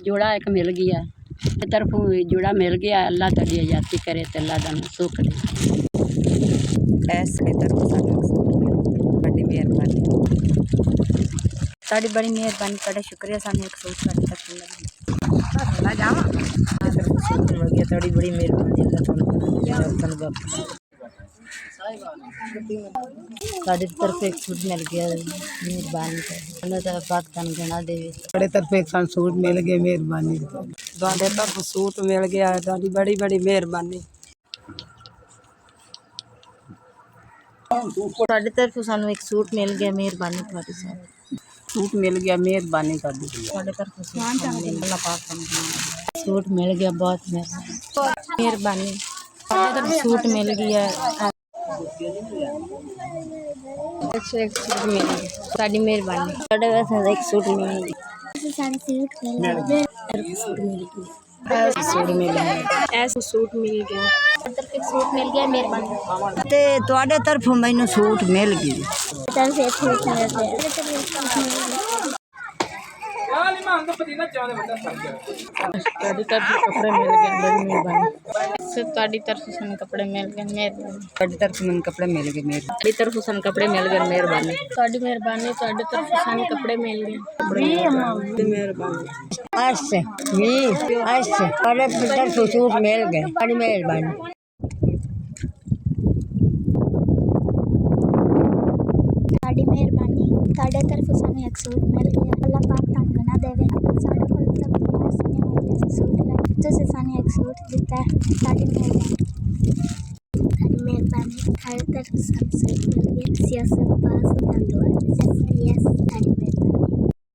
जोड़ा एक मिल गया तरफों, जोड़ा मिल गया। अल्लाह तुहाडी आजादी करे ते अल्लाह दा सुख दे। ऐसे तरफों बड़ी मेहरबानी, साड़ी बड़ी मेहरबानी, तुहाडा शुक्रिया। सानू एक सूट साड़ी तक मिल गया। थोड़ी बड़ी मेहरबानी साड़ी तरफ एक सूट मिल गया, मेहरबानी अल्लाह पाक तन गना देवे। बड़े तरफ एक सूट मिल गए, मेहरबानी ਤੁਹਾਡੇ ਤਰਫ सूट मिल गया, ਤੁਹਾਡੀ बड़ी बड़ी मेहरबानी। ਤੁਹਾਡੇ ਤਰਫ ਸਾਨੂੰ एक सूट मिल गया, मेहरबानी ਤੁਹਾਡੀ साहब। सूट मिल गया, मेहरबानी तुहाडी। ਤੁਹਾਡੇ तरफ अल्लाह पाक तन सूट मिल गया, बहुत मेहरबानी। मेहरबानी। ਤੁਹਾਡੇ तरफ सूट मिल गया, एक सूट मिल गया, ਤੁਹਾਡੀ मेहरबानी। ਤੁਹਾਡੇ ਵਾਸਤੇ एक सूट मिल गया, सूट मिल गया, सूट मिल गया, ऐसा सूट मिल गया, तरफ एक सूट मिल गया, मेहरबानी। ते तुहाडे तरफों मैनू सूट मिल गई। तरफ एक सूट मिल गया। ਤੁਹਾਡੀ ਤਰਫ कपड़े मिल गए, बड़ी मेहरबानी। ਤੁਹਾਡੀ ਤਰਫ ਸਾਨੂੰ कपड़े मिल गए, मेहरबानी। ਤੁਹਾਡੀ ਤਰਫ ਮੈਨੂੰ ਕੱਪੜੇ ਮਿਲ ਗਏ, ਮੇਹਰਬਾਨੀ। ਤੁਹਾਡੀ ਤਰਫ ਸਾਨੂੰ कपड़े मिल गए, मेहरबानी। ਤੁਹਾਡੀ ਮਿਹਰਬਾਨੀ। ਤੁਹਾਡੀ ਤਰਫ ਸਾਨੂੰ कपड़े मिल गए, मेहरबानी। अच्छे जी, अच्छे ਤੁਹਾਡੇ तरफों सूट मिल गए, बड़ी मेहरबानी। साड़ी मेहरबानी, साढ़े तरफ सानू एक सूट मिल गया। अल्लाह पाक तन गना देवे। साढ़े कोल सब सोने वाले सूट है, तुसीं सानू एक सूट दिता है, साड़ी मेहरबानी। साड़ी मेहरबानी। साढ़े तरफ सानू सूट मिल गया, सियासत पास तंदो।